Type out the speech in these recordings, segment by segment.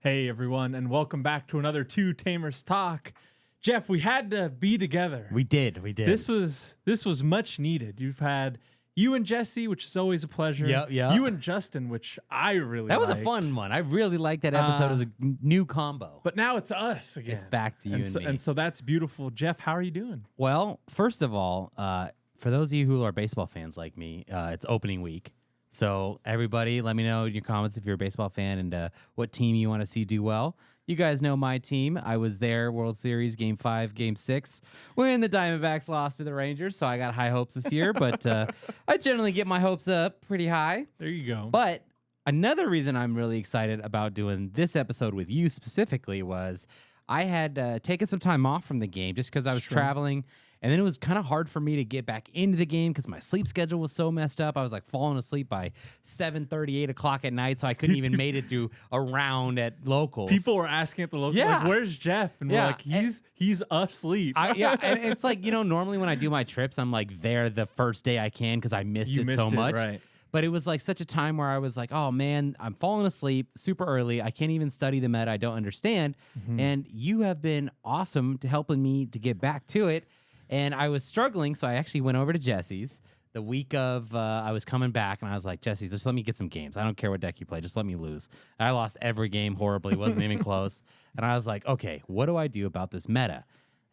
Hey everyone, and welcome back to another Two Tamers Talk. Jeff, we had to be together. We did. This was much needed. You've had you and Jesse, which is always a pleasure. Yeah. You and Justin, which I really That was liked. a fun one. I really liked that episode as a new combo. But now it's us again. It's back to you and me. And so that's beautiful. Jeff, how are you doing? Well, first of all, for those of you who are baseball fans like me, it's opening week. So everybody, let me know in your comments if you're a baseball fan and what team you want to see do well. You guys know my team. I was there, World Series, Game 5, Game 6, when the Diamondbacks lost to the Rangers, so I got high hopes this year, but I generally get my hopes up pretty high. There you go. But another reason I'm really excited about doing this episode with you specifically was I had taken some time off from the game just because I was traveling. And then it was kind of hard for me to get back into the game because my sleep schedule was so messed up. I was like falling asleep by 7:30, 8 o'clock at night, so I couldn't even made it through a round at locals. People were asking at the local, like, where's Jeff? And we're like, he's asleep. And it's like, normally when I do my trips, I'm like there the first day I can because I missed it so much. Right. But it was like such a time where I was like, oh man, I'm falling asleep super early. I can't even study the meta I don't understand. And you have been awesome to helping me to get back to it. And I was struggling, so I actually went over to Jesse's the week of I was coming back, and I was like, Jesse, just let me get some games. I don't care what deck you play. Just let me lose. And I lost every game horribly. Wasn't even close. And I was like, okay, what do I do about this meta?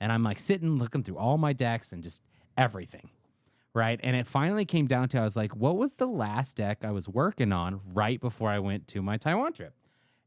And I'm like sitting, looking through all my decks and just everything, right? And it finally came down to, I was like, what was the last deck I was working on right before I went to my Taiwan trip?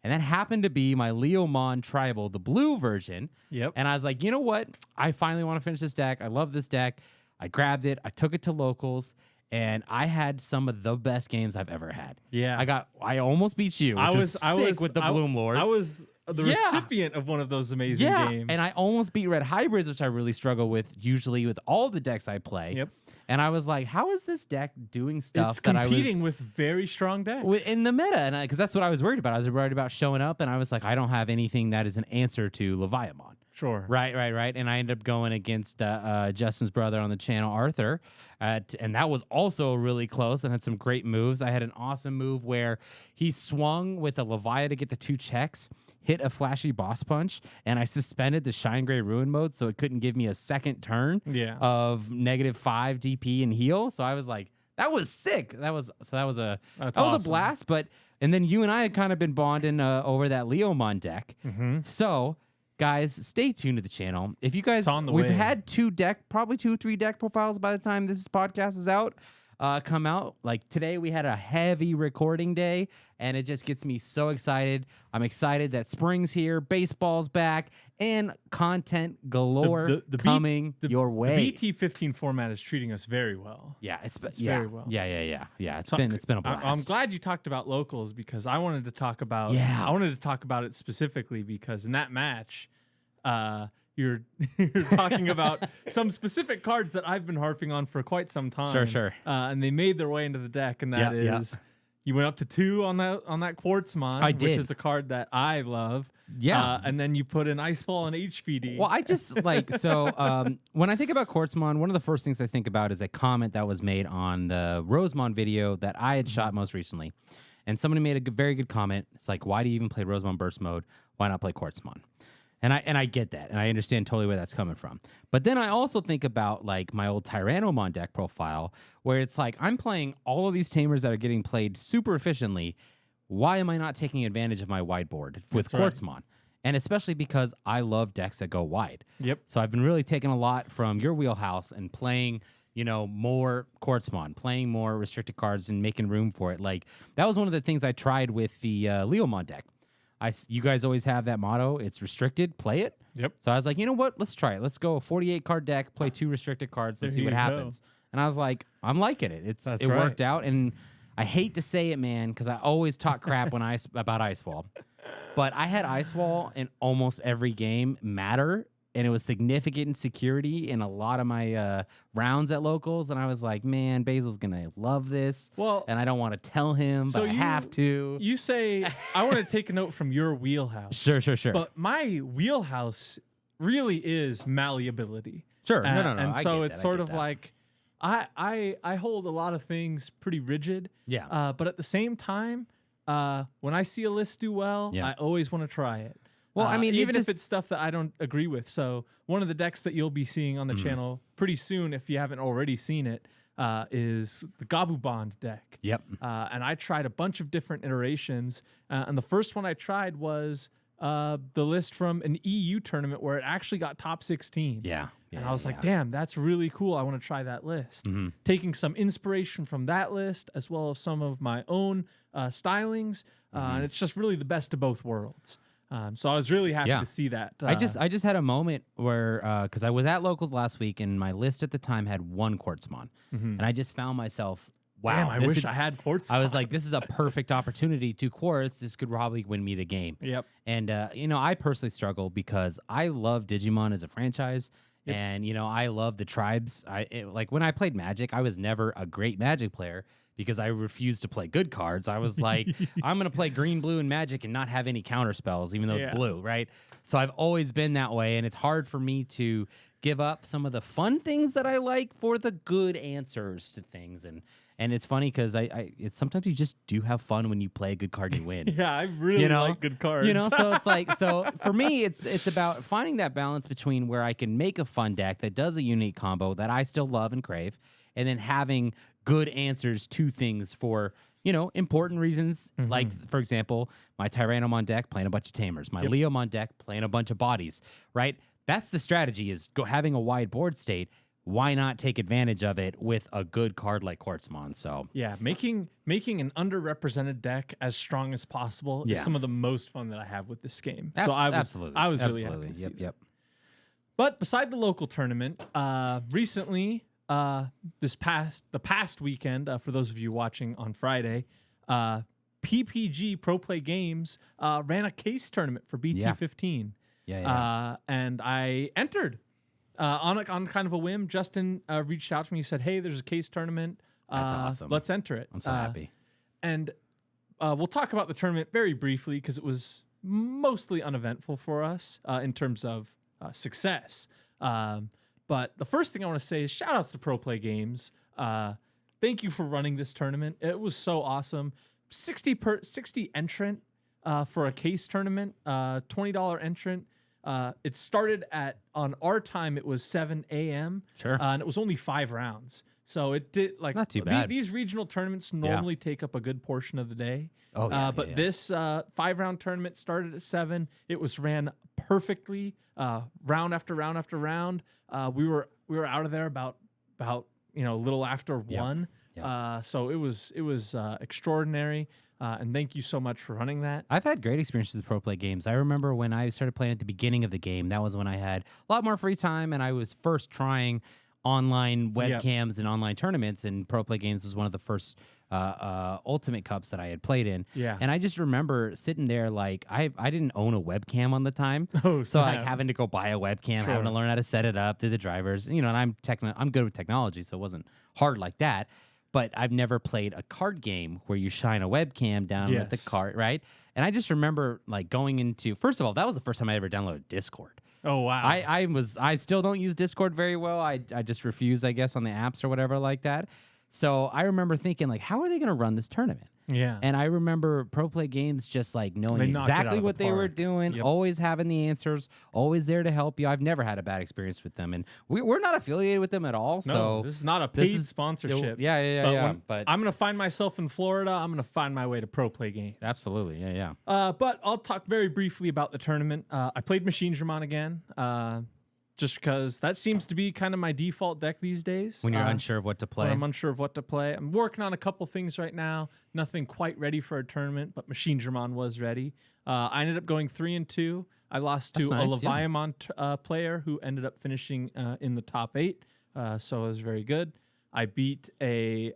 And that happened to be my Omnimon Tribal, the blue version. Yep. And I was like, you know what? I finally want to finish this deck. I love this deck. I grabbed it. I took it to locals. And I had some of the best games I've ever had. Yeah. I almost beat you. I was sick with the Bloom Lord. I was the recipient of one of those amazing games. And I almost beat Red Hybrids, which I really struggle with usually with all the decks I play. Yep. And I was like, how is this deck doing stuff it's that I was competing with very strong decks in the meta? And because that's what I was worried about. I was worried about showing up, and I was like, I don't have anything that is an answer to Leviathan. Sure. Right. And I ended up going against Justin's brother on the channel, Arthur, and that was also really close and had some great moves. I had an awesome move where he swung with a Leviathan to get the 2 checks, hit a flashy boss punch, and I suspended the Shine Gray Ruin mode so it couldn't give me a second turn of -5 DP and heal. So I was like, that was sick. That was a blast. And then you and I had kind of been bonding over that Leomon deck. So guys, stay tuned to the channel. If you guys, we've had 3 deck profiles by the time this podcast is out. Come out. Like today we had a heavy recording day and it just gets me so excited. I'm excited that spring's here, baseball's back, and content galore coming your way. The BT-15 format is treating us very well. Yeah, it's very well. Yeah. It's been a blast. I'm glad you talked about locals because I wanted to talk about it specifically because in that match, you're talking about some specific cards that I've been harping on for quite some time. Sure. And they made their way into the deck, and that is you went up to 2 on that Quartzmon, which is a card that I love. Yeah. And then you put an Icefall and HPD. Well, I just when I think about Quartzmon, one of the first things I think about is a comment that was made on the Rosemon video that I had shot most recently. And somebody made a very good comment. It's like, why do you even play Rosemon Burst Mode? Why not play Quartzmon? And I get that, and I understand totally where that's coming from. But then I also think about like my old Tyrannomon deck profile, where it's like I'm playing all of these Tamers that are getting played super efficiently. Why am I not taking advantage of my wide board with Quartzmon? And especially because I love decks that go wide. Yep. So I've been really taking a lot from your wheelhouse and playing, more Quartzmon, playing more restricted cards and making room for it. Like that was one of the things I tried with the Leomon deck. You guys always have that motto. It's restricted. Play it. Yep. So I was like, you know what? Let's try it. Let's go a 48 card deck. Play 2 restricted cards. Let's see what happens. And I was like, I'm liking it. It worked out. And I hate to say it, man, because I always talk crap about Icewall. But I had Icewall in almost every game matter, and it was significant in security in a lot of my rounds at locals. And I was like, man, Basil's going to love this. Well, and I don't want to tell him, but I have to. You say, I want to take a note from your wheelhouse. Sure. But my wheelhouse really is malleability. Sure. No. And so it's sort of like, I hold a lot of things pretty rigid. Yeah. But at the same time, when I see a list do well, I always want to try it. Well, I mean, even if it's stuff that I don't agree with. So one of the decks that you'll be seeing on the channel pretty soon, if you haven't already seen it, is the Gabu Bond deck. Yep. And I tried a bunch of different iterations. And the first one I tried was the list from an EU tournament where it actually got top 16. And I was like, damn, that's really cool. I want to try that list. Taking some inspiration from that list as well as some of my own stylings. And it's just really the best of both worlds. So I was really happy to see that. I just had a moment where, because I was at Locals last week and my list at the time had one Quartzmon. And I just found myself, wow. Damn, I wish I had Quartzmon. I was like, this is a perfect opportunity to Quartz. This could probably win me the game. And, I personally struggle because I love Digimon as a franchise. And, I love the tribes. Like when I played Magic, I was never a great Magic player because I refused to play good cards. I was like, I'm going to play green, blue, and Magic and not have any counter spells, even though it's blue, right? So I've always been that way, and it's hard for me to give up some of the fun things that I like for the good answers to things. And it's funny because it's sometimes you just do have fun when you play a good card and you win. I really like good cards. So it's like, so for me, it's about finding that balance between where I can make a fun deck that does a unique combo that I still love and crave, and then having good answers to things for, important reasons. Like, for example, my Tyrannomon deck playing a bunch of Tamers, my Leomon deck playing a bunch of bodies, right? That's the strategy, is having a wide board state. Why not take advantage of it with a good card like Quartzmon? So making an underrepresented deck as strong as possible is some of the most fun that I have with this game. So I was really happy to see that. But beside the local tournament, recently, the past weekend, for those of you watching on Friday, PPG Pro Play Games ran a case tournament for BT-17. And I entered on kind of a whim. Justin reached out to me. He said, "Hey, there's a case tournament. That's awesome. Let's enter it." I'm so happy. And we'll talk about the tournament very briefly because it was mostly uneventful for us in terms of success. But the first thing I want to say is shout outs to Pro Play Games. Thank you for running this tournament. It was so awesome. 60 entrant for a case tournament, $20 entrant. It started on our time, it was 7 a.m. Sure. And it was only 5 rounds. So it did not too bad. These regional tournaments normally take up a good portion of the day. But this 5-round tournament started at 7. It was ran perfectly, round after round after round. We were out of there about a little after 1. So it was extraordinary. And thank you so much for running that. I've had great experiences with Pro Play Games. I remember when I started playing at the beginning of the game, that was when I had a lot more free time, and I was first trying online webcams and online tournaments, and Pro Play Games was one of the first Ultimate Cups that I had played in. And I just remember sitting there like, I didn't own a webcam on the time. So like having to go buy a webcam, having to learn how to set it up, do the drivers, and I'm good with technology, so it wasn't hard like that. But I've never played a card game where you shine a webcam down with the card, right? And I just remember like going into, first of all, that was the first time I ever downloaded Discord. Oh, wow. I still don't use Discord very well. I just refuse, I guess, on the apps or whatever like that. So I remember thinking, like, how are they going to run this tournament? And I remember Pro Play Games just like knowing exactly what they were doing, always having the answers, always there to help you. I've never had a bad experience with them, and we're not affiliated with them at all. No, so this is not a paid sponsorship. But I'm gonna find myself in Florida. I'm gonna find my way to Pro Play Games. Absolutely, but I'll talk very briefly about the tournament. I played Machine Dramon again. Just because that seems to be kind of my default deck these days. When you're unsure of what to play. When I'm unsure of what to play. I'm working on a couple things right now. Nothing quite ready for a tournament, but Machine Dramon was ready. I ended up going 3-2. I lost to a Leviamon player who ended up finishing in the top 8. So it was very good. I beat a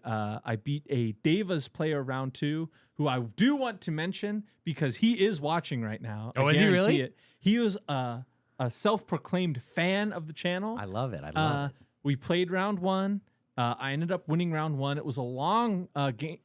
Devas player round 2, who I do want to mention because he is watching right now. Oh, is he really? He was a self-proclaimed fan of the channel. I love it. I love it. We played round 1. I ended up winning round 1. It was a long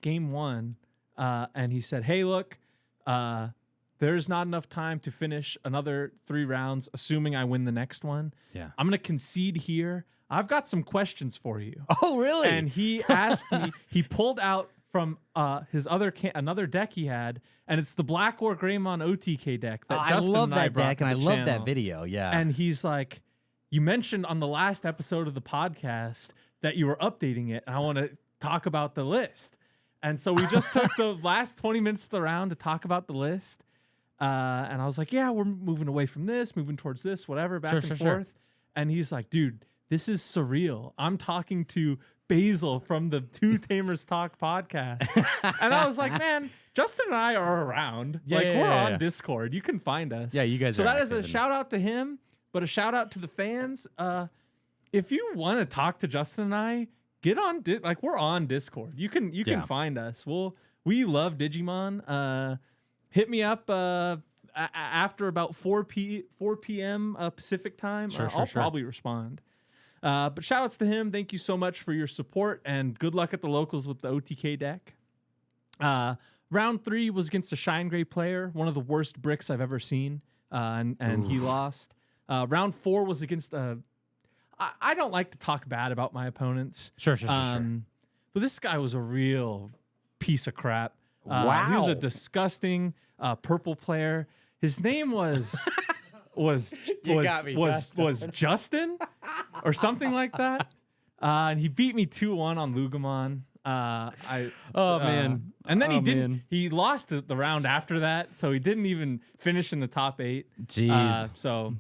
game 1. And he said, "Hey, look, there's not enough time to finish another 3 rounds, assuming I win the next one. I'm going to concede here. I've got some questions for you." Oh, really? And he asked me, he pulled out from his another deck he had, and it's the Black War Greymon OTK deck. That Justin I love and that brought deck, to and I the love channel. that video. Yeah, And he's like, you mentioned on the last episode of the podcast that you were updating it, and I want to talk about the list. And so we just took the last 20 minutes of the round to talk about the list. And I was like, yeah, we're moving away from this, moving towards this, whatever, back and forth. And he's like, dude, this is surreal. I'm talking to Basil from the Two Tamers Talk podcast. And I was like, man, Justin and I are around. We're on Discord. You can find us. Yeah, you guys So are that is a active shout out to him, but a shout out to the fans. If you want to talk to Justin and I, get on we're on Discord. You can find us. We love Digimon. Hit me up after about 4 p.m. Pacific time. I'll probably respond. But shout outs to him. Thank you so much for your support, and good luck at the locals with the OTK deck. Round 3 was against a Shine Gray player, one of the worst bricks I've ever seen, and he lost. Round 4 was against I don't like to talk bad about my opponents. Sure. But this guy was a real piece of crap. Wow. He was a disgusting purple player. His name was Justin or something like that. And he beat me 2-1 on Lugamon. Man. And then he lost the round after that, so he didn't even finish in the top 8. Jeez. So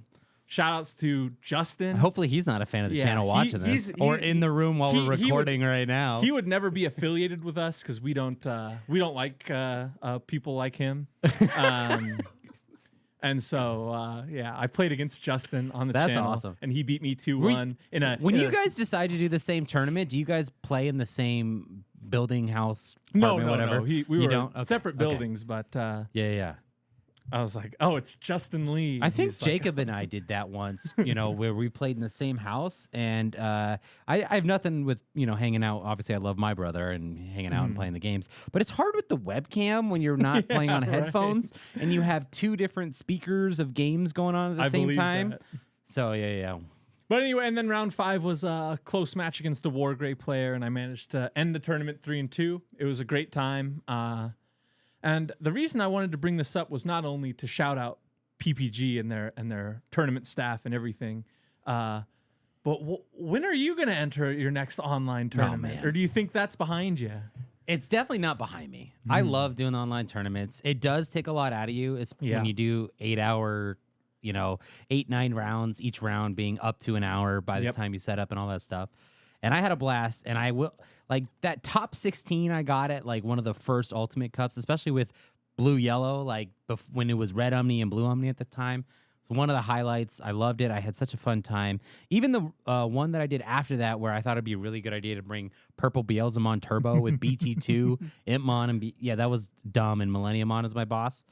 shout outs to Justin. Hopefully he's not a fan of the channel watching this or in the room while we're recording right now. He would never be affiliated with us because we don't like people like him. And so I played against Justin on the channel. That's awesome. And he beat me 2-1 When you guys decide to do the same tournament, do you guys play in the same building house? No, whatever? We were separate buildings, but yeah. I was like, oh, it's Justin Lee. I think Jacob and I did that once, where we played in the same house. And I have nothing with, hanging out. Obviously, I love my brother and hanging out and playing the games. But it's hard with the webcam when you're not playing on headphones and you have 2 different speakers of games going on at the same time. That. So, yeah. But anyway, and then round 5 was a close match against a War Gray player, and I managed to end the tournament 3-2. It was a great time. And the reason I wanted to bring this up was not only to shout out PPG and their tournament staff and everything, but when are you going to enter your next online tournament? Or do you think that's behind you? It's definitely not behind me. I love doing online tournaments. It does take a lot out of you when you do 8-hour, 8-9 rounds, each round being up to an hour by the time you set up and all that stuff. And I had a blast, and I will that top 16 I got at one of the first Ultimate Cups, especially with Blue Yellow, when it was Red Omni and Blue Omni at the time. It's one of the highlights. I loved it. I had such a fun time. Even the one that I did after that, where I thought it'd be a really good idea to bring Purple Beelzemon Turbo with BT2, Impmon, and that was dumb, and Millenniumon as my boss.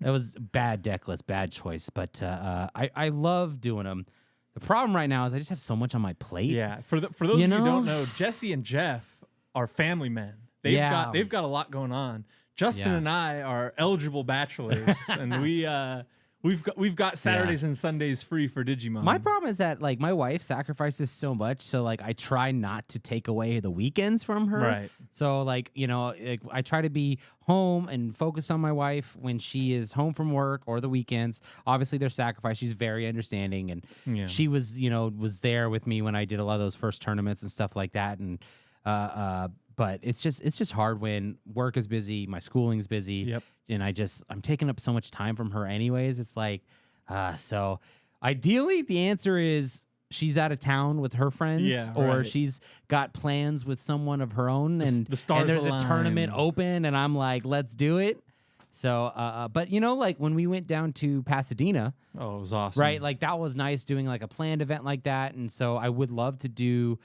That was bad deck list, bad choice. But I love doing them. The problem right now is I just have so much on my plate. Yeah, for those of you who don't know, Jesse and Jeff are family men. They've got a lot going on. Justin and I are eligible bachelors, and we've got Saturdays and Sundays free for Digimon. My problem is that my wife sacrifices so much, so I try not to take away the weekends from her. Right. So I try to be home and focus on my wife when she is home from work or the weekends. Obviously, there's sacrifice. She's very understanding, and she was there with me when I did a lot of those first tournaments and stuff like that. And but it's just hard when work is busy, my schooling's busy, and I'm taking up so much time from her anyways. It's so ideally the answer is she's out of town with her friends, or she's got plans with someone of her own, and there's a tournament open, and I'm like, let's do it. So, but when we went down to Pasadena, it was awesome, right? That was nice doing a planned event like that, and so I would love to do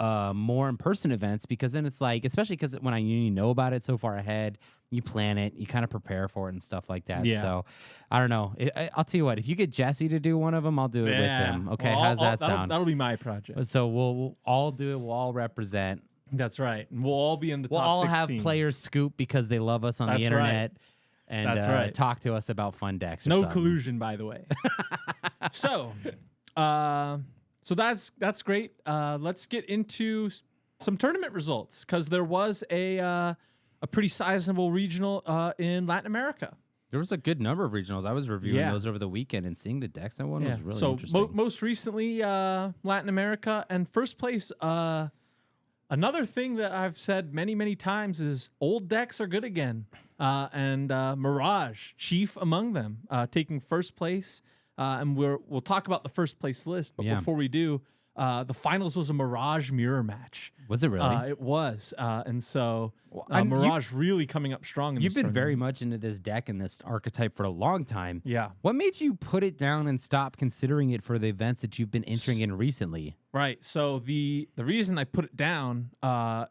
more in-person events, because then it's especially because when you know about it so far ahead, you plan it, you kind of prepare for it and stuff like that. So I don't know. I'll tell you what, if you get Jesse to do one of them, I'll do it with him. Okay. Well, how's that sound? That'll be my project. So we'll all do it. We'll all represent. That's right. And we'll all be in the top 16. We'll all have players scoop because they love us on the internet. And talk to us about fun decks. No collusion, by the way. So that's great. Let's get into some tournament results, because there was a a pretty sizable regional in Latin America. There was a good number of regionals. I was reviewing those over the weekend and seeing the decks. That one was really interesting. Most recently, Latin America, and first place. Another thing that I've said many times is old decks are good again, and Mirage, chief among them, taking first place. And we'll talk about the first place list, but before we do, the finals was a Mirage mirror match. Was it really? It was, and so Mirage really coming up strong. You've been very much into this deck and this archetype for a long time. Yeah. What made you put it down and stop considering it for the events that you've been entering in recently? Right. So the reason I put it down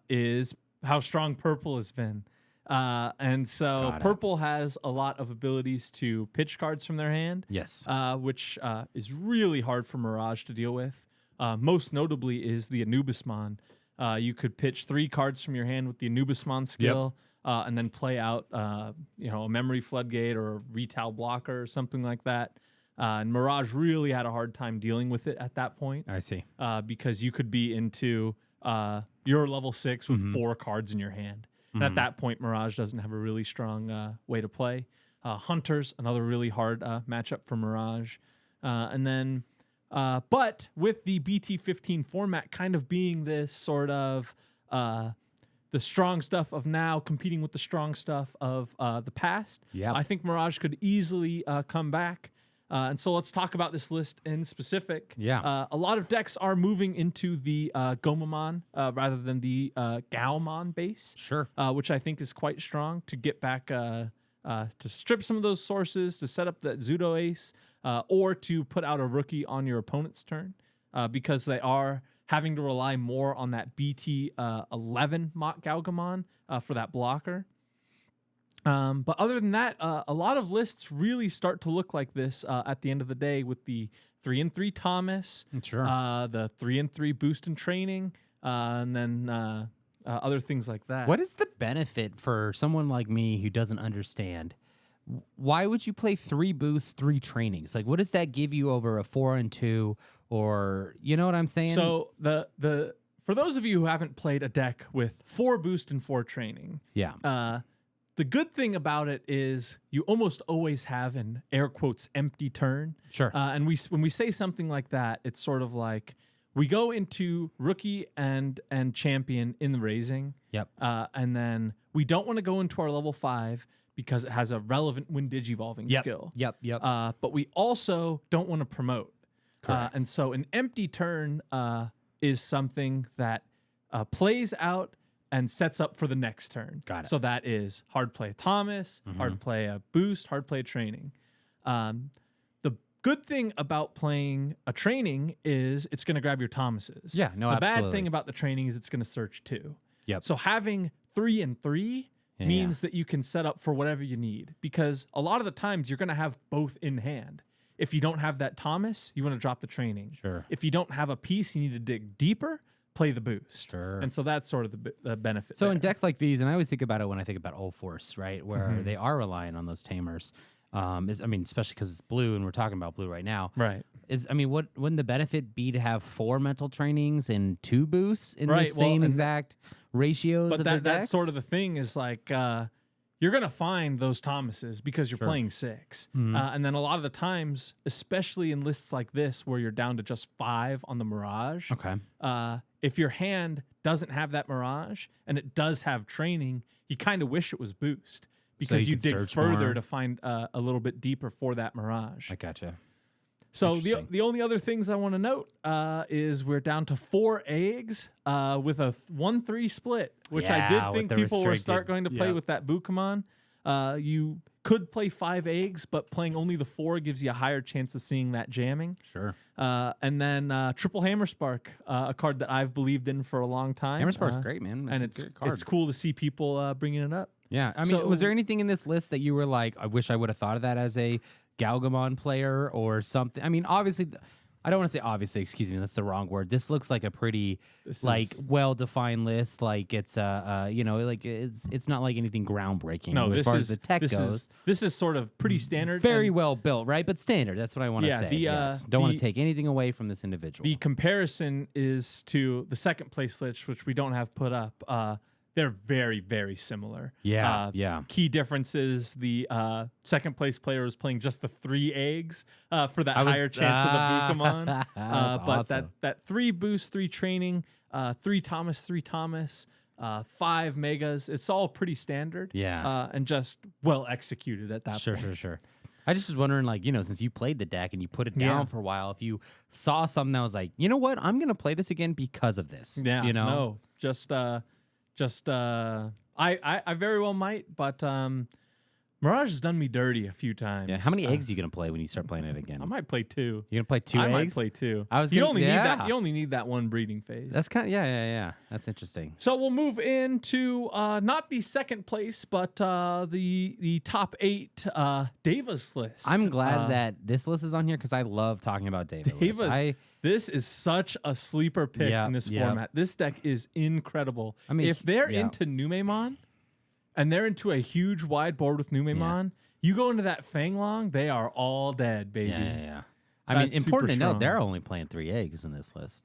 is how strong purple has been. And so purple has a lot of abilities to pitch cards from their hand. Yes. Which is really hard for Mirage to deal with. Most notably is the Anubismon. You could pitch 3 cards from your hand with the Anubismon skill, and then play out, a memory floodgate or a retail blocker or something like that. And Mirage really had a hard time dealing with it at that point. I see. Because you could be into your level 6 with 4 cards in your hand. And at that point, Mirage doesn't have a really strong way to play. Hunters, another really hard matchup for Mirage. And then... but with the BT-15 format kind of being this sort of the strong stuff of now competing with the strong stuff of the past, I think Mirage could easily come back. And so let's talk about this list in specific. Yeah. A lot of decks are moving into the Gomamon rather than the Gaomon base. Sure. Which I think is quite strong to get back to strip some of those sources, to set up that Zudo Ace, or to put out a rookie on your opponent's turn, because they are having to rely more on that BT-11 Mott Galgamon for that blocker. But other than that, a lot of lists really start to look like this at the end of the day with the 3-3 Thomas, the 3-3 boost and training, and then other things like that. What is the benefit for someone like me who doesn't understand? Why would you play 3 boosts, 3 trainings? Like, what does that give you over a 4 and 2, or you know what I'm saying? So the for those of you who haven't played a deck with 4 boost and 4 training, the good thing about it is you almost always have an air quotes empty turn. Sure. And when we say something like that, it's sort of like we go into rookie and champion in the raising. Yep. And then we don't want to go into our level 5 because it has a relevant Wind Digivolving skill. Yep. But we also don't want to promote. Correct. And so an empty turn is something that plays out and sets up for the next turn. Got it. So that is hard play Thomas, hard play a boost, hard play training. The good thing about playing a training is it's going to grab your Thomases. Yeah, no, the absolutely. bad thing about the training is it's going to search 2. Yep. So having 3 and 3 means that you can set up for whatever you need, because a lot of the times you're going to have both in hand. If you don't have that Thomas, you want to drop the training. Sure. If you don't have a piece, you need to dig deeper, play the boost. Sure. And so that's sort of the benefit. So there. in decks like these, and I always think about it when I think about All Force, right, where they are relying on those Tamers. Especially because it's blue, and we're talking about blue right now. Right. Wouldn't the benefit be to have 4 mental trainings and 2 boosts in the Right, same exact ratios But of their that's decks? sort of the thing is like you're going to find those Thomases because you're playing 6. And then a lot of the times, especially in lists like this where you're down to just 5 on the Mirage, Okay. If your hand doesn't have that Mirage and it does have training, you kind of wish it was boost because you dig further to find a little bit deeper for that Mirage. I gotcha. So the only other things I want to note is we're down to 4 eggs with a 1-3 split, which I did think people were start going to play with that Bukamon. You could play 5 eggs, but playing only the 4 gives you a higher chance of seeing that jamming. Sure. And then Triple Hammerspark, a card that I've believed in for a long time. Hammerspark's great, man. That's and a it's good card. it's cool to see people bringing it up. Yeah. I mean, was there anything in this list that you were like, I wish I would have thought of that as a Galgamon player or something? I mean, obviously, I don't want to say obviously, excuse me, that's the wrong word. This looks like a pretty well-defined list. Like it's it's not like anything groundbreaking. No, as far as the tech goes. This is sort of pretty standard. Very well built, right? But standard. That's what I want to say. Don't want to take anything away from this individual. The comparison is to the second place list, which we don't have put up. they're very, very similar. Yeah, Key differences: the second place player was playing just the 3 eggs for that higher chance of the Bukamon. But awesome. that 3 boost, 3 training, 3 Thomas, 3 Thomas, 5 megas. It's all pretty standard. Yeah. And just well executed at that point. Sure. I just was wondering, like, since you played the deck and you put it down for a while, if you saw something that was like, you know what, I'm gonna play this again because of this. Yeah. No, I very well might, but Mirage has done me dirty a few times. Yeah. How many eggs are you gonna play when you start playing it again? I might play 2. You gonna play 2 eggs? I might play 2. You only need that one breeding phase. That's kind of yeah. That's interesting. So we'll move into not the second place, but the top 8 Davis list. I'm glad that this list is on here because I love talking about Davis. This is such a sleeper pick in this format. This deck is incredible. I mean, if they're into Numemon and they're into a huge wide board with Numemon, you go into that Fanglong, they are all dead, baby. Yeah. I mean, important to note, they're only playing 3 eggs in this list.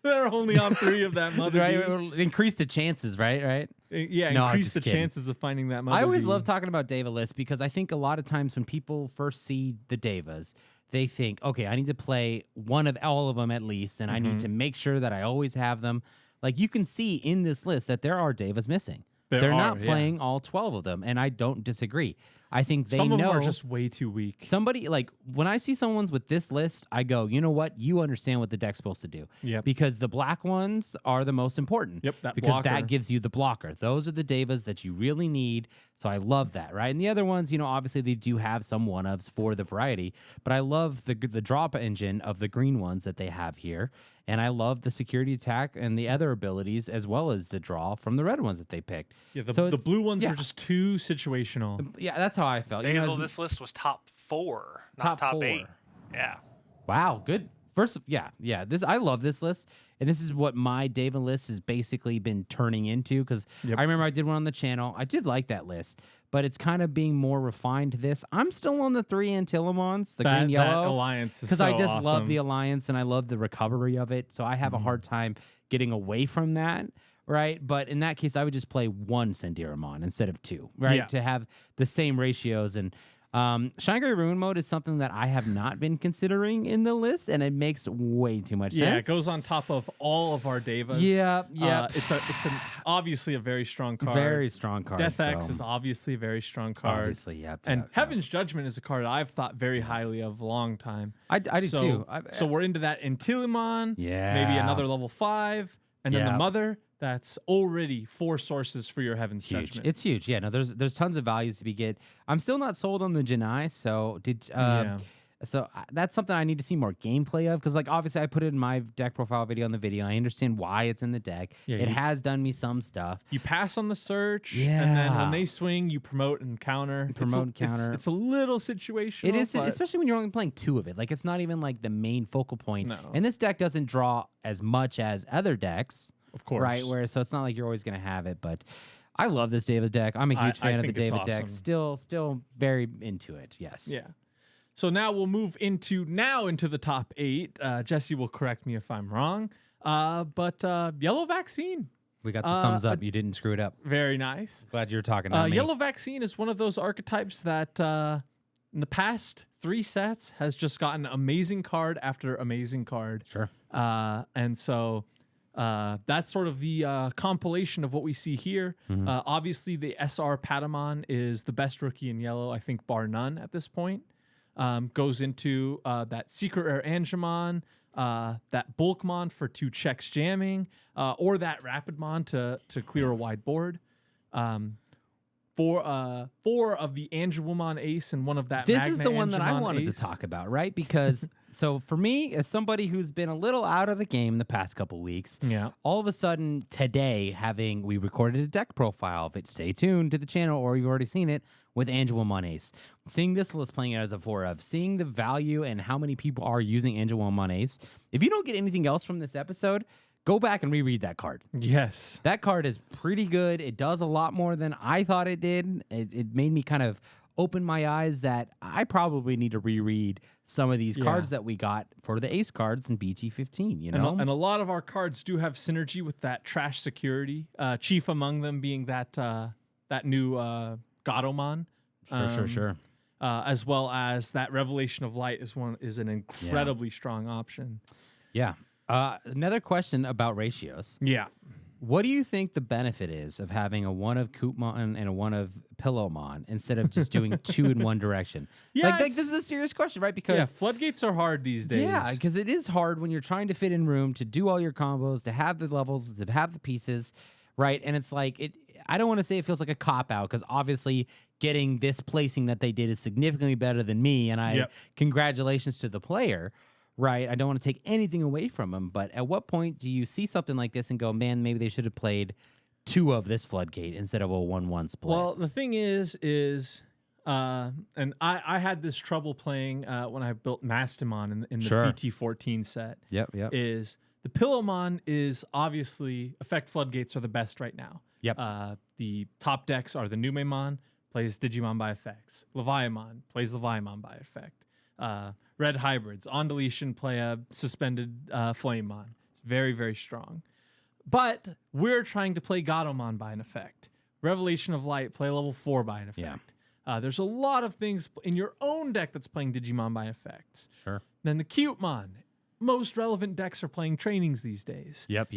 They're only on 3 of that mother. Right? Increase the chances, right? Yeah, increase the chances of finding that mother. I always love talking about Deva lists because I think a lot of times when people first see the Devas, they think, okay, I need to play one of all of them at least, and I need to make sure that I always have them. Like, you can see in this list that there are Devas missing. They're not playing all 12 of them, and I don't disagree. I think they know. Some of them are just way too weak. Somebody, like, when I see someone's with this list, I go, you know what? You understand what the deck's supposed to do. Yep. Because the black ones are the most important. Yep, that because blocker. that gives you the blocker. Those are the Devas that you really need. So I love that, right? And the other ones, obviously they do have some one-ofs for the variety, but I love the drop engine of the green ones that they have here. And I love the security attack and the other abilities as well as the draw from the red ones that they picked. Yeah, the blue ones are just too situational. Yeah, that's how I felt. Basil, this list was top 4, not top 8. Yeah. Wow, good. First, yeah. I love this list, and this is what my Deva list has basically been turning into. Because I remember I did one on the channel. I did like that list, but it's kind of being more refined to this. I'm still on the 3 Antillimons, the green yellow that alliance, because I just love the alliance and I love the recovery of it. So I have a hard time getting away from that. Right, but in that case, I would just play 1 Sendiramon instead of 2, right, to have the same ratios. And Shine Gray Ruin mode is something that I have not been considering in the list, and it makes way too much sense. Yeah, it goes on top of all of our Devas. Yeah. It's obviously a very strong card. Very strong card. Death X is obviously a very strong card. Obviously, yeah. And Heaven's Judgment is a card I've thought very highly of a long time. I do too. So we're into that Antillimon. Yeah. Maybe another level 5, and then the Mother. That's already 4 sources for your Heaven's Judgment. It's huge. Yeah, no, there's tons of values to be get. I'm still not sold on the Janai, so so that's something I need to see more gameplay of because, like, obviously I put it in my deck profile video on the video. I understand why it's in the deck. Yeah, it has done me some stuff. You pass on the search, and then when they swing, you promote and counter. It's a little situational. It is, especially when you're only playing 2 of it. Like, it's not even like the main focal point. No. And this deck doesn't draw as much as other decks. Of course. Right, so it's not like you're always going to have it, but I love this David deck. I'm a huge fan of the David deck. Still very into it, yes. Yeah. So now we'll move into the top 8. Jesse will correct me if I'm wrong. But Yellow Vaccine. We got the thumbs up. You didn't screw it up. Very nice. Glad you're talking about me. Yellow Vaccine is one of those archetypes that in the past 3 sets has just gotten amazing card after amazing card. Sure. And so... that's sort of the compilation of what we see here. Obviously, the SR Patamon is the best rookie in yellow, I think, bar none at this point. Goes into that Secret Rare Angemon, that Bulkmon for 2 checks jamming, or that Rapidmon to clear a wide board. 4 of the Angelwomon Ace and 1 of that This Magna is the one that I Angemon wanted Ace. to talk about, right? Because, so for me, as somebody who's been a little out of the game the past couple weeks, all of a sudden today, we recorded a deck profile of it. Stay tuned to the channel, or you've already seen it, with Angelwomon Ace. Seeing this list playing it as a 4 of, seeing the value and how many people are using Angelwomon Ace. If you don't get anything else from this episode, go back and reread that card. Yes. That card is pretty good. It does a lot more than I thought it did. It made me kind of opened my eyes that I probably need to reread some of these cards that we got for the ace cards in BT15, you know? And a lot of our cards do have synergy with that trash security. Chief among them being that that new Gatomon. Sure. As well as that Revelation of Light is an incredibly strong option. Yeah. Another question about ratios. Yeah. What do you think the benefit is of having a one of Koopmon and a one of Pillowmon instead of just doing two in one direction? Yeah, like this is a serious question, right? Because floodgates are hard these days. Yeah, because it is hard when you're trying to fit in room to do all your combos, to have the levels, to have the pieces, right? And it's like I don't want to say it feels like a cop out because obviously getting this placing that they did is significantly better than me, and congratulations to the player. Right, I don't want to take anything away from them, but at what point do you see something like this and go, man, maybe they should have played two of this floodgate instead of a 1-1 split? Well, the thing is, and I had this trouble playing when I built Mastimon in the BT14 set. Yep. Is the Pillowmon is obviously effect floodgates are the best right now. Yep. The top decks are the Numemon, plays Digimon by effects. Leviamon plays Leviamon by effect. Red hybrids on deletion play a suspended Flamemon. It's very, very strong. But we're trying to play Gatomon by an effect. Revelation of Light play level 4 by an effect. There's a lot of things in your own deck that's playing Digimon by effects. Sure. Then the Cutemon. Most relevant decks are playing trainings these days. Yep.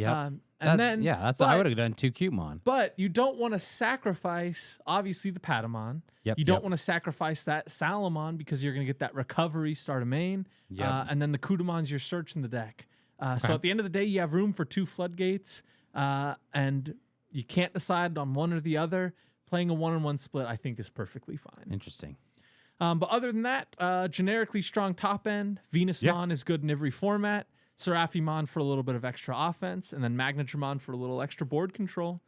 That's I would have done two Cutemon. But you don't want to sacrifice, obviously, the Patamon. Yep. You don't want to sacrifice that Salamon because you're going to get that recovery start a main. And then the Kudamon's your search in the deck. So at the end of the day, you have room for two floodgates, and you can't decide on one or the other. Playing a 1-on-1 split, I think, is perfectly fine. Interesting. But other than that, generically strong top end. Venusmon is good in every format. Seraphimon for a little bit of extra offense, and then Magnetramon for a little extra board control.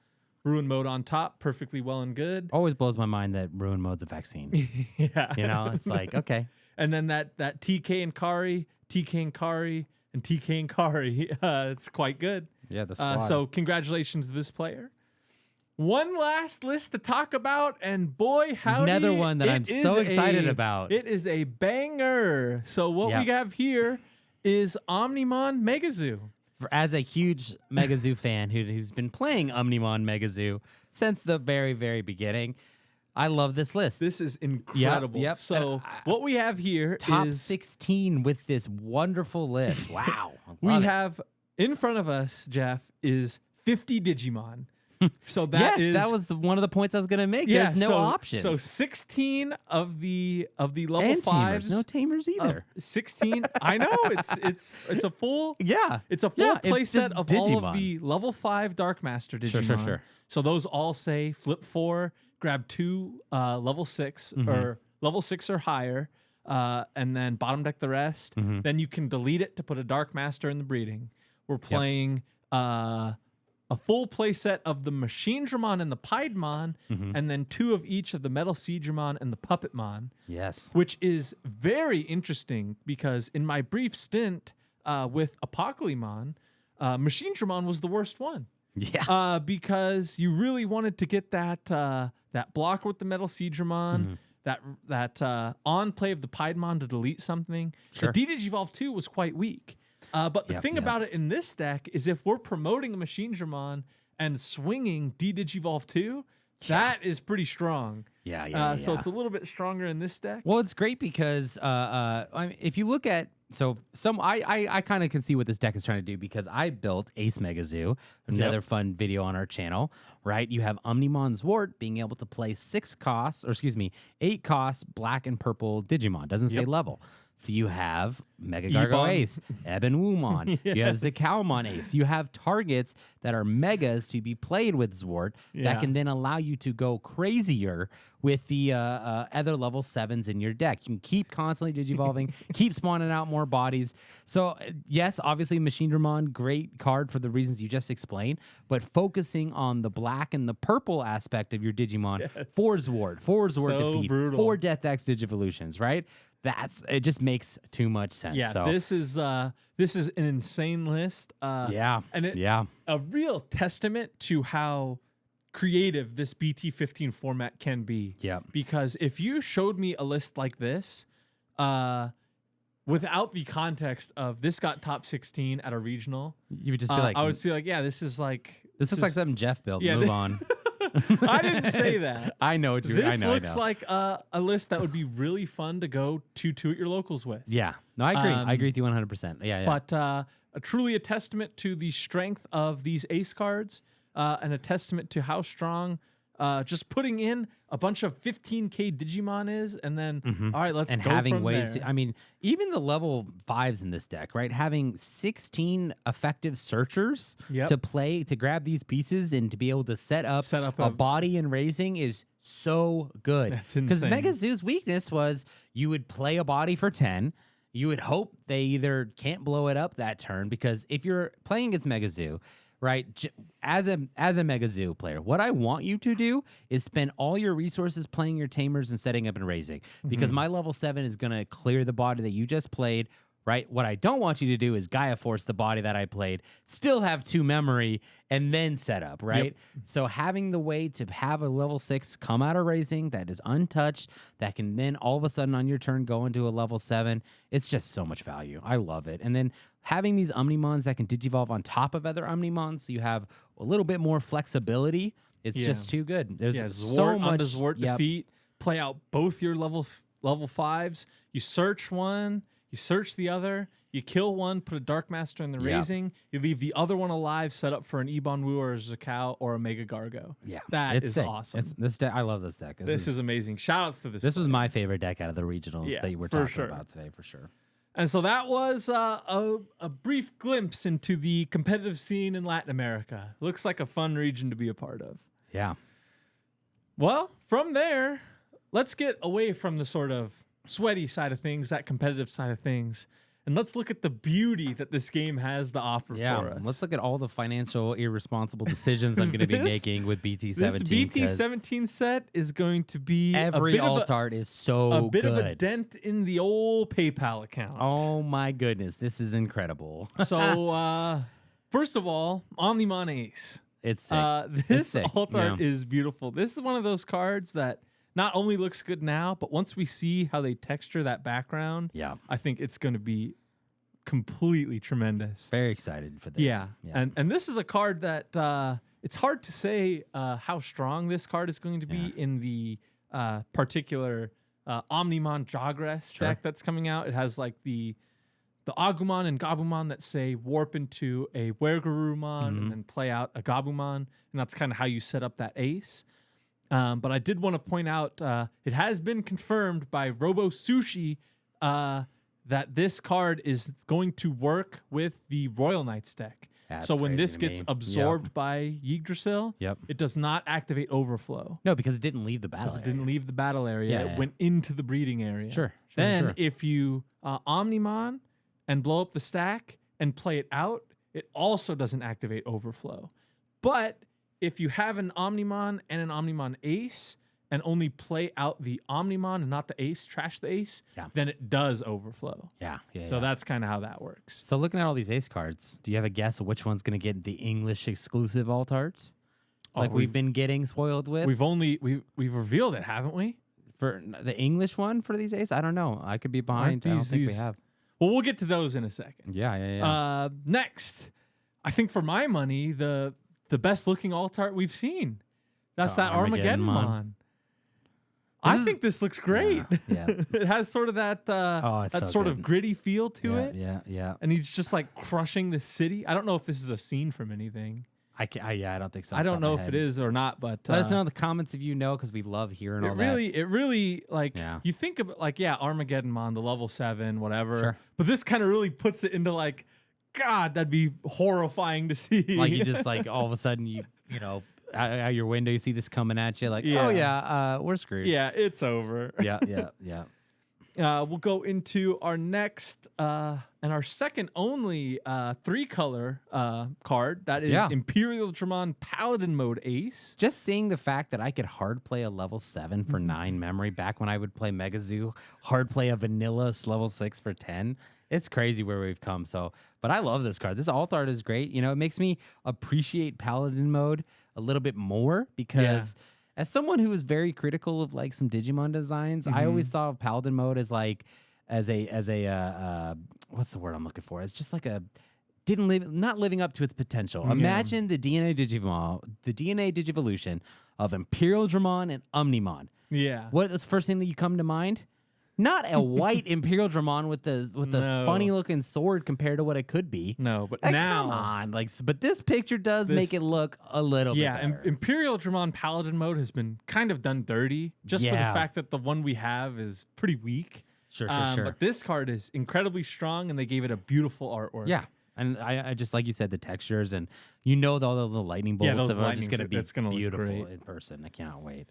Ruin mode on top, perfectly well and good. Always blows my mind that ruin mode's a vaccine. Yeah. You know, it's like, okay. And then that TK and Kari, and TK and Kari, it's quite good. Yeah, the squad. So congratulations to this player. One last list to talk about, and boy, howdy. Another one that I'm so excited about. It is a banger. So what we have here is Omnimon Megazoo. As a huge Megazoo fan who's been playing Omnimon Megazoo since the very, very beginning, I love this list. This is incredible. Yep. So what we have here top is 16 with this wonderful list. Wow. We have in front of us, Jeff, is 50 Digimon. So that was one of the points I was going to make. There's no options. So 16 of the level and 5s. No Tamers either. 16. I know it's a full it's a full playset of all of the level 5 Dark Master Digimon. Sure. So those all say flip 4, grab 2 level 6 or level 6 or higher, and then bottom deck the rest. Then you can delete it to put a Dark Master in the breeding. We're playing a full playset of the Machinedramon and the Piedmon, and then 2 of each of the Metal Siegedramon and the Puppetmon. Yes. Which is very interesting because in my brief stint with Apocalypse, Machinedramon was the worst one. Yeah. Because you really wanted to get that that blocker with the Metal Siegedramon, that on play of the Piedmon to delete something. Sure. The D-Digivolve 2 was quite weak. But the thing about it in this deck is if we're promoting a Machinedramon and swinging D-Digivolve 2, that is pretty strong. So it's a little bit stronger in this deck. Well, it's great because I mean, if you look at I kind of can see what this deck is trying to do because I built Ace Megazoo, another fun video on our channel, right? You have Omnimon Zwart being able to play 8 costs black and purple Digimon. Doesn't say level. So you have Mega Gargo Ace, Eben Wumon, you have Zakaomon Ace. You have targets that are megas to be played with Zwart that can then allow you to go crazier with the other level 7s in your deck. You can keep constantly digivolving, keep spawning out more bodies. So yes, obviously Machinedramon, great card for the reasons you just explained, but focusing on the black and the purple aspect of your Digimon for Zwart defeat, brutal. for Death X Digivolutions, right? It just makes too much sense. Yeah, so. this is an insane list. And a real testament to how creative this BT15 format can be. Yeah. Because if you showed me a list like this, without the context of this got top 16 at a regional, You would just be like, I would see like, yeah, this is like this looks like something Jeff built. Yeah, Move on. I didn't say that. I know what you. This I know. looks like a list that would be really fun to go 2-2 at your locals with. Yeah. No, I agree. I agree with you 100%. Yeah. But truly a testament to the strength of these ace cards, and a testament to how strong just putting in a bunch of 15K Digimon is, and then all right, let's and go having from ways there. to, I mean, even the level 5s in this deck, right? Having 16 effective searchers Yep. to play, to grab these pieces and to be able to set up a a body and raising is so good. That's Because insane. Megazoo's weakness was you would play a body for 10. You would hope they either can't blow it up that turn, because if you're playing against Megazoo, right, as a Megazoo player, what I want you to do is spend all your resources playing your Tamers and setting up and raising, because my level 7 is going to clear the body that you just played, right? What I don't want you to do is Gaia Force the body that I played, still have 2 memory, and then set up, right? Yep. So having the way to have a level 6 come out of raising that is untouched, that can then all of a sudden on your turn go into a level 7, it's just so much value. I love it. And then having these Omnimons that can digivolve on top of other Omnimons, so you have a little bit more flexibility. It's just too good. There's so Zwart much onto Zwart defeat. Play out both your level 5s. You search one, you search the other, you kill one, put a Dark Master in the raising, you leave the other one alive, set up for an Ebon Wu or a Zakao or a Mega Gargo. Yeah, That it's is sick. awesome. This deck, I love this deck. This is amazing. Shout outs to this. This was my favorite deck out of the regionals Yeah, that you were for talking sure. about today, for sure. And so that was a brief glimpse into the competitive scene in Latin America. Looks like a fun region to be a part of. Yeah. Well, from there, let's get away from the sort of sweaty side of things, that competitive side of things, and let's look at the beauty that this game has to offer for us. Let's look at all the financial irresponsible decisions I'm going to be making with BT-17. This BT-17 set is going to be Every a bit alt of a, art is so a bit good. of a dent in the old PayPal account. Oh my goodness, this is incredible. So, first of all, Omnimon Ace. It's sick. This sick, alt art yeah. is beautiful. This is one of those cards that not only looks good now, but once we see how they texture that background, Yeah. I think it's going to be completely tremendous. Very excited for this. Yeah. And this is a card that it's hard to say how strong this card is going to be in the particular Omnimon Jogress deck that's coming out. It has like the Agumon and Gabumon that say warp into a Wergarumon and then play out a Gabumon, and that's kind of how you set up that ace. But I did want to point out it has been confirmed by Robo Sushi that this card is going to work with the Royal Knights deck. That's so when crazy this to gets me. absorbed by Yggdrasil, Yep. it does not activate Overflow. No, because it didn't leave the battle. Because it didn't leave the battle area. Yeah. It went into the breeding area. Sure. Then if you Omnimon and blow up the stack and play it out, it also doesn't activate Overflow. But if you have an Omnimon and an Omnimon Ace and only play out the Omnimon and not the Ace, trash the Ace, then it does Overflow. Yeah. So that's kind of how that works. So looking at all these ace cards, do you have a guess of which one's going to get the English exclusive alt art? Like we've been getting spoiled with? We've revealed it, haven't we? For the English one for these ace? I don't know. I could be behind. I don't think we have. Well, we'll get to those in a second. Yeah. Next, I think for my money, the best looking alt art we've seen. That's that Armageddon-mon. I think this looks great. Yeah. It has sort of that it's that so sort of good. gritty feel to it. Yeah. And he's just like crushing the city. I don't know if this is a scene from anything. I don't think so. I don't know if it is or not, but let us know in the comments if you know, because we love hearing all that. It really like you think of it like Armageddon-mon, the level 7, whatever. Sure. But this kind of really puts it into like, God, that'd be horrifying to see. Like you just like all of a sudden you know out your window you see this coming at you like we're screwed. Yeah, it's over. Yeah. We'll go into our next and our second only 3-color card. That is Imperial Dramon Paladin Mode Ace. Just seeing the fact that I could hard play a level 7 for 9 memory back when I would play Megazoo, hard play a vanilla level 6 for 10. It's crazy where we've come. So, but I love this card. This alt art is great. You know, it makes me appreciate Paladin mode a little bit more because as someone who is very critical of like some Digimon designs, I always saw Paladin mode as like as a what's the word I'm looking for? It's just like a not living up to its potential. Imagine the DNA Digivolution of Imperial Dramon and Omnimon. Yeah. What is the first thing that you come to mind? Not a white Imperial Dramon with the funny looking sword compared to what it could be. No, but like, now come on, like, but this picture does make it look a little bit better. Imperial Dramon Paladin mode has been kind of done dirty just for the fact that the one we have is pretty weak. Sure. But this card is incredibly strong, and they gave it a beautiful artwork. Yeah. And I just, like you said, the textures, and you know all the lightning bolts are just going to be beautiful in person. I can't wait.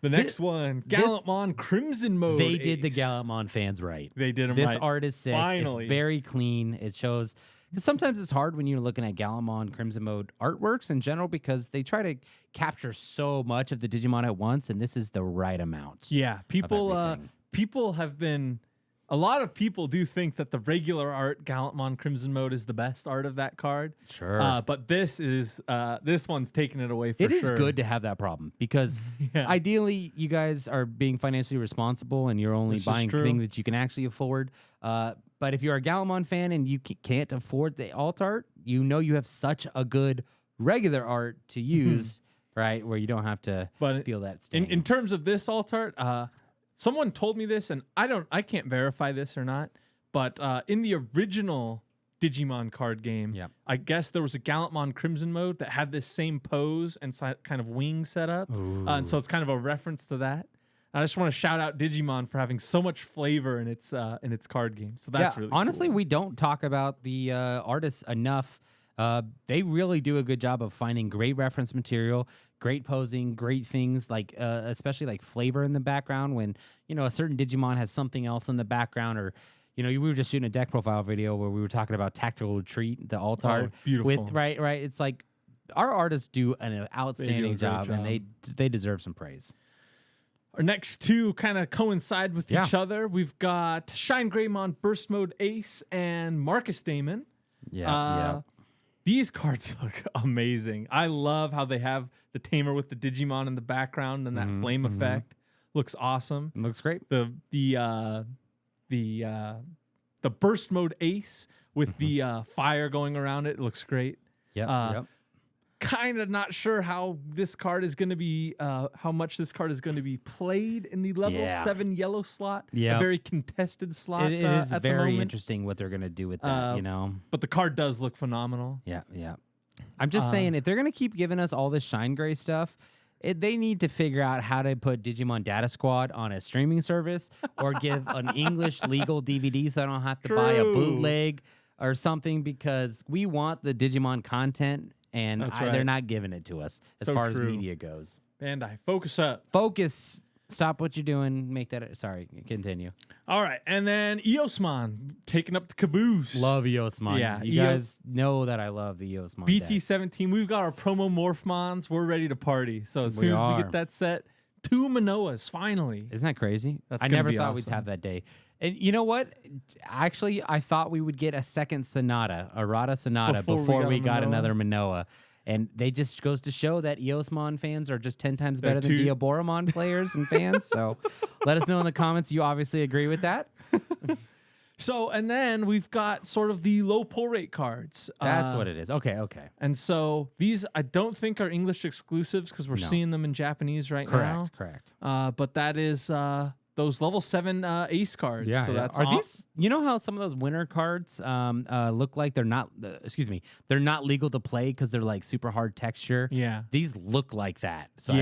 The next one, Gallantmon Crimson mode. They did the Gallantmon fans right. They did them right. This art is sick. Finally. It's very clean. It shows... Because sometimes it's hard when you're looking at Gallantmon Crimson mode artworks in general because they try to capture so much of the Digimon at once, and this is the right amount. Yeah, people have been... A lot of people do think that the regular art Gallantmon Crimson mode is the best art of that card. Sure. But this one's taking it away for sure. It is good to have that problem because ideally you guys are being financially responsible and you're only buying things that you can actually afford. But if you're a Gallantmon fan and you can't afford the alt art, you know you have such a good regular art to use, right, where you don't have to feel that stain. In terms of this alt art, someone told me this, and I can't verify this or not, but in the original Digimon card game, I guess there was a Gallantmon Crimson mode that had this same pose and kind of wing setup, and so it's kind of a reference to that. I just want to shout out Digimon for having so much flavor in its card game. So that's really honestly, cool. we don't talk about the artists enough. They really do a good job of finding great reference material, great posing, great things like especially like flavor in the background when, you know, a certain Digimon has something else in the background, or, you know, we were just shooting a deck profile video where we were talking about Tactical Retreat, the alt art. Beautiful. With right. It's like our artists do an outstanding job, and they deserve some praise. Our next two kind of coincide with each other. We've got Shine Greymon Burst Mode Ace and Marcus Damon. These cards look amazing. I love how they have the Tamer with the Digimon in the background and that flame effect. Looks awesome. It looks great. The Burst Mode Ace with the fire going around it looks great. Kind of not sure how this card is going to be, how much this card is going to be played in the level 7 yellow slot. A very contested slot. It is very interesting what they're going to do with that, you know. But the card does look phenomenal. Yeah. I'm just saying, if they're going to keep giving us all this Shine Gray stuff, they need to figure out how to put Digimon Data Squad on a streaming service or give an English legal DVD so I don't have to buy a bootleg or something, because we want the Digimon content. And they're not giving it to us as far as media goes. Bandai, focus up. Focus. Stop what you're doing. Make that. Sorry, continue. All right. And then Eosmon taking up the caboose. Love Eosmon. Yeah. You guys know that I love the Eosmon. BT17. We've got our promo Morphmons. We're ready to party. So as soon as we get that set, 2 Manoas finally. Isn't that crazy? I never thought we'd have that day. And you know what? Actually, I thought we would get a second Sonata, a Rada Sonata, before we got another Manoa. And they just goes to show that Eosmon fans are just 10 times better than Diaboromon players and fans. So let us know in the comments. You obviously agree with that. So, and then we've got sort of the low pull rate cards. That's what it is. Okay. And so these I don't think are English exclusives because we're seeing them in Japanese right now. Correct. But that is those level 7 ace cards. Yeah. So that's these? You know how some of those winner cards look like they're not? They're not legal to play because they're like super hard texture. Yeah. These look like that. So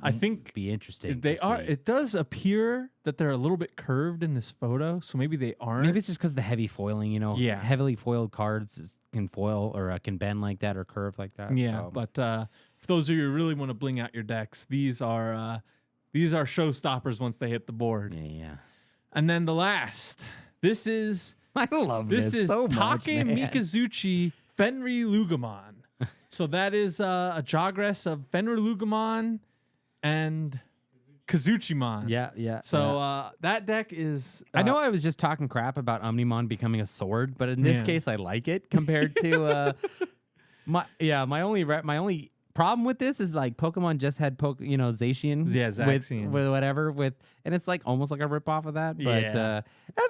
I think be interesting. They are. It does appear that they're a little bit curved in this photo, so maybe they aren't. Maybe it's just because the heavy foiling. You know, heavily foiled cards can foil or can bend like that or curve like that. Yeah. So. But for those of you who really want to bling out your decks, these are showstoppers once they hit the board. Yeah. And then the last, this is I love this is so much, Take Mikazuchi Fenri Lugamon. So that is a Jogress of Fenrir Lugamon and Kazuchimon. Yeah. So that deck is. I know I was just talking crap about Omnimon becoming a sword, but in this case, I like it compared to my only problem with this is like Pokemon just had Zacian. Yeah, Zacian. with whatever and it's like almost like a rip off of that. But other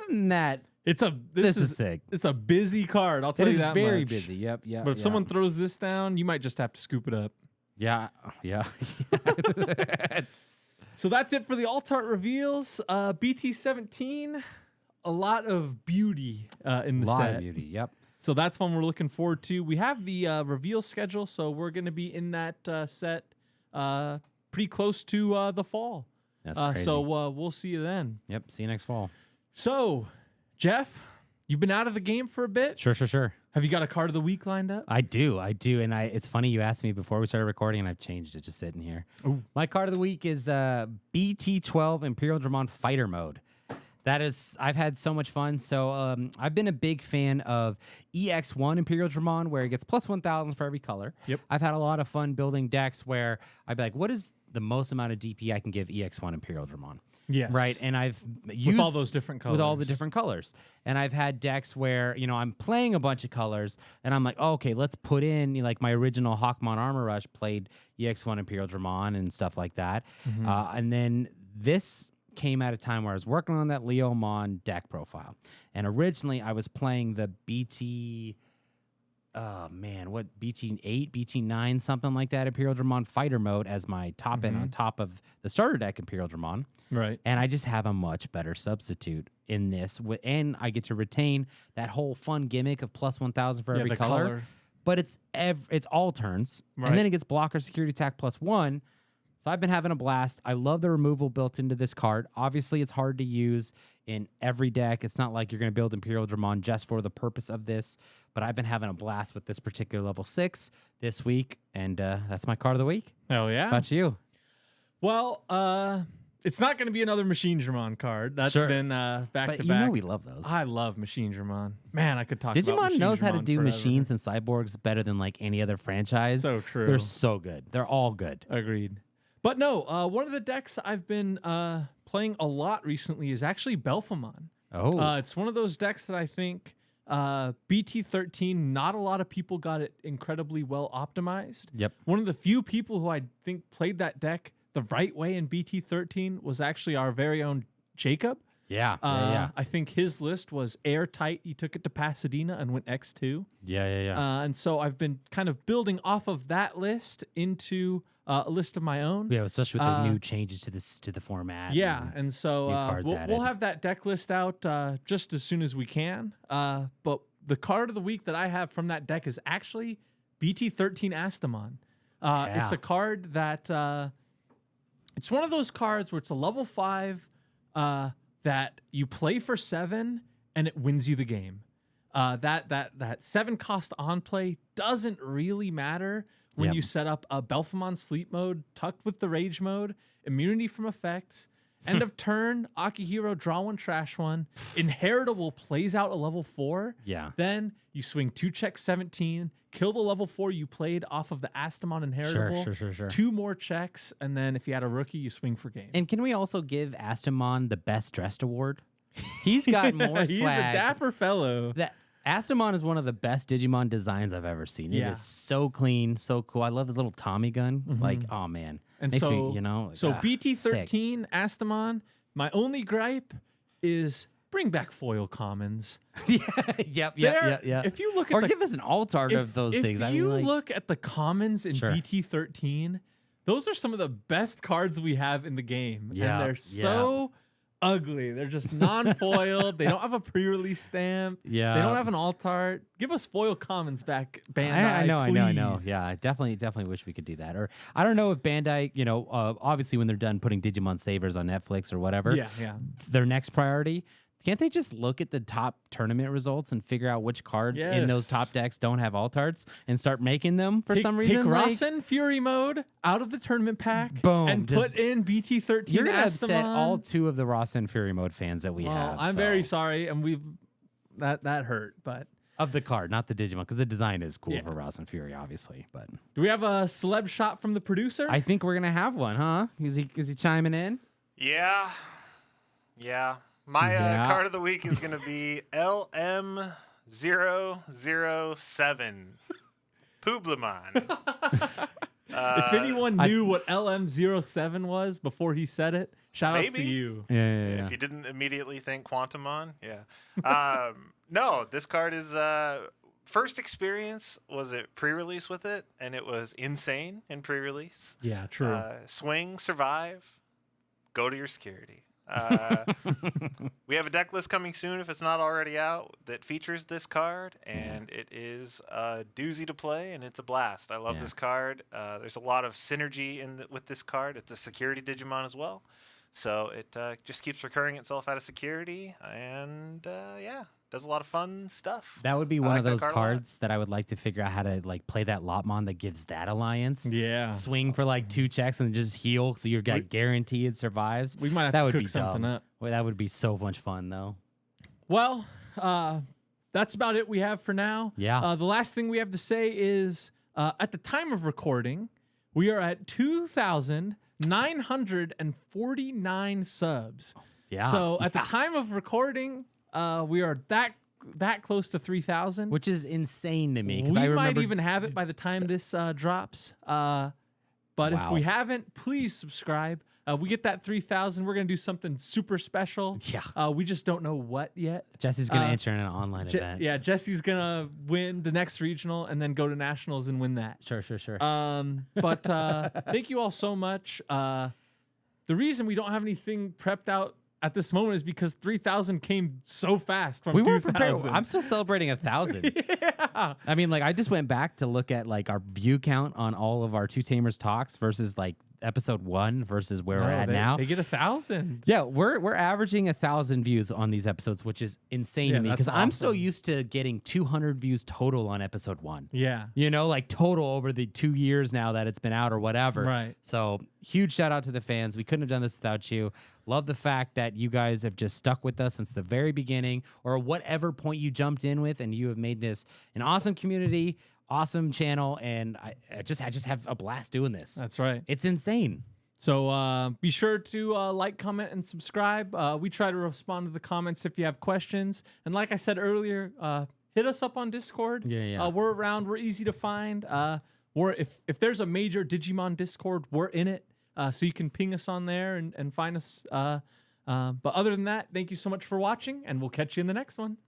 than that, this is sick. It's a busy card. I'll tell you that. It is very much. busy. Yep. But if someone throws this down, you might just have to scoop it up. Yeah. So that's it for the Alt Art reveals. BT17, a lot of beauty in the set. A lot of beauty. Yep. So that's one we're looking forward to. We have the reveal schedule, so we're going to be in that set pretty close to the fall. That's crazy. So we'll see you then. Yep. See you next fall. So, Jeff, you've been out of the game for a bit. Sure. Have you got a card of the week lined up? I do. And it's funny you asked me before we started recording, and I've changed it just sitting here. Ooh. My card of the week is BT12 Imperial Dramon Fighter Mode. I've had so much fun. So I've been a big fan of EX1 Imperial Dramon, where it gets plus 1,000 for every color. Yep. I've had a lot of fun building decks where I'd be like, what is the most amount of DP I can give EX1 Imperial Dramon? Yes. Right. And I've used with all those different colors. With all the different colors. And I've had decks where, I'm playing a bunch of colors and I'm like, oh, okay, let's put in like my original Hawkmon Armor Rush played EX1 Imperial Dramon and stuff like that. Mm-hmm. And then this came at a time where I was working on that Leomon deck profile. And originally I was playing the BT... BT8, BT9, something like that, Imperial Dramon Fighter Mode as my top end on top of the starter deck Imperial Dramon. Right. And I just have a much better substitute in this. And I get to retain that whole fun gimmick of plus 1,000 for every color. But it's all turns. Right. And then it gets blocker, security attack plus 1. So I've been having a blast. I love the removal built into this card. Obviously, it's hard to use in every deck. It's not like you're going to build Imperial Dramon just for the purpose of this. But I've been having a blast with this particular level 6 this week. And that's my card of the week. Hell yeah. How about you? Well, it's not going to be another Machine Dramon card. That's been back but to you back. know we love those. I love Machine Dramon. Man, I could talk about Digimon Machine knows how to Dramon do forever. machines and cyborgs better than like any other franchise. So true. They're so good. They're all good. Agreed. But no, one of the decks I've been playing a lot recently is actually Belphemon. Oh. It's one of those decks that I think BT13, not a lot of people got it incredibly well optimized. Yep. One of the few people who I think played that deck the right way in BT13 was actually our very own Jacob. Yeah. I think his list was airtight. He took it to Pasadena and went X2. Yeah. And so I've been kind of building off of that list into a list of my own. Yeah, especially with the new changes to the format. Yeah, and so we'll added. have that deck list out just as soon as we can. But the card of the week that I have from that deck is actually BT13 Astamon. It's a card that it's one of those cards where it's a level 5 that you play for 7 and it wins you the game. That 7 cost on play doesn't really matter when you set up a Belphemon sleep mode tucked with the rage mode, immunity from effects, end of turn, Akihiro draw 1, trash 1, inheritable plays out a level 4. Yeah. Then you swing 2 check 17, kill the level 4 you played off of the Astamon inheritable. Sure. 2 more checks, and then if you had a rookie, you swing for game. And can we also give Astamon the best dressed award? He's got more swag. He's a dapper fellow. That Astamon is one of the best Digimon designs I've ever seen. It is so clean, so cool. I love his little Tommy gun. Like, oh man. And makes so, me, like, BT13 Astamon, my only gripe is bring back foil commons. Yep. If you look at give us an alt art of those things. If you look at the commons in BT13, those are some of the best cards we have in the game. Yeah, and they're so ugly. They're just non-foiled. They don't have a pre-release stamp. Yeah. They don't have an alt art. Give us foil commons back, Bandai. I know. please. Yeah, I definitely wish we could do that. Or I don't know if Bandai, obviously when they're done putting Digimon Savers on Netflix or whatever, their next priority, can't they just look at the top tournament results and figure out which cards in those top decks don't have alt arts and start making them for some reason? Take Rasen Fury mode out of the tournament pack, boom, and put in BT13. You're gonna Astamon. upset all 2 of the Rasen Fury mode fans that we have. I'm very sorry, and that hurt, but Of the card, not the Digimon, because the design is cool for Rouse and Fury, obviously. But do we have a celeb shot from the producer? I think we're gonna have one, huh? Is he chiming in? Yeah. My card of the week is going to be LM007. Publimon. If anyone knew what LM07 was before he said it, shout out to you. Yeah. If you didn't immediately think Quantumon, no, this card is first experience was it pre-release with it, and it was insane in pre-release. Yeah, true. Swing, survive, go to your security. We have a deck list coming soon, if it's not already out, that features this card, and it is a doozy to play, and it's a blast. I love this card. There's a lot of synergy with this card. It's a security Digimon as well, so it just keeps recurring itself out of security, and does a lot of fun stuff. That would be one of those cards that I would like to figure out how to like play that Lotmon that gives that alliance. Yeah. Swing for like 2 checks and just heal, so you're guaranteed it survives. We might have to cook something up. Well, that would be so much fun, though. Well, that's about it we have for now. Yeah. The last thing we have to say is at the time of recording, we are at 2,949 subs. Yeah. So at the time of recording, we are that close to 3,000, which is insane to me. We might even have it by the time this drops. But if we haven't, please subscribe. We get that 3,000. We're gonna do something super special. Yeah. We just don't know what yet. Jesse's gonna enter in an online event. Yeah, Jesse's gonna win the next regional and then go to nationals and win that. Sure. But thank you all so much. The reason we don't have anything prepped out at this moment is because 3,000 came so fast from 2,000. We weren't prepared. I'm still celebrating 1,000. Yeah. I mean, like, I just went back to look at like our view count on all of our Two Tamers talks versus like episode 1 versus where we're at now. They get 1,000. Yeah, we're averaging 1,000 views on these episodes, which is insane to me because I'm still used to getting 200 views total on episode 1. Yeah. You know, like total over the 2 years now that it's been out or whatever. Right. So huge shout out to the fans. We couldn't have done this without you. Love the fact that you guys have just stuck with us since the very beginning or whatever point you jumped in with, and you have made this an awesome community, awesome channel, and I just have a blast doing this. That's right. It's insane. So be sure to like, comment, and subscribe. We try to respond to the comments if you have questions. And like I said earlier, hit us up on Discord. Yeah. We're around. We're easy to find. If there's a major Digimon Discord, we're in it. So you can ping us on there and find us. But other than that, thank you so much for watching, and we'll catch you in the next one.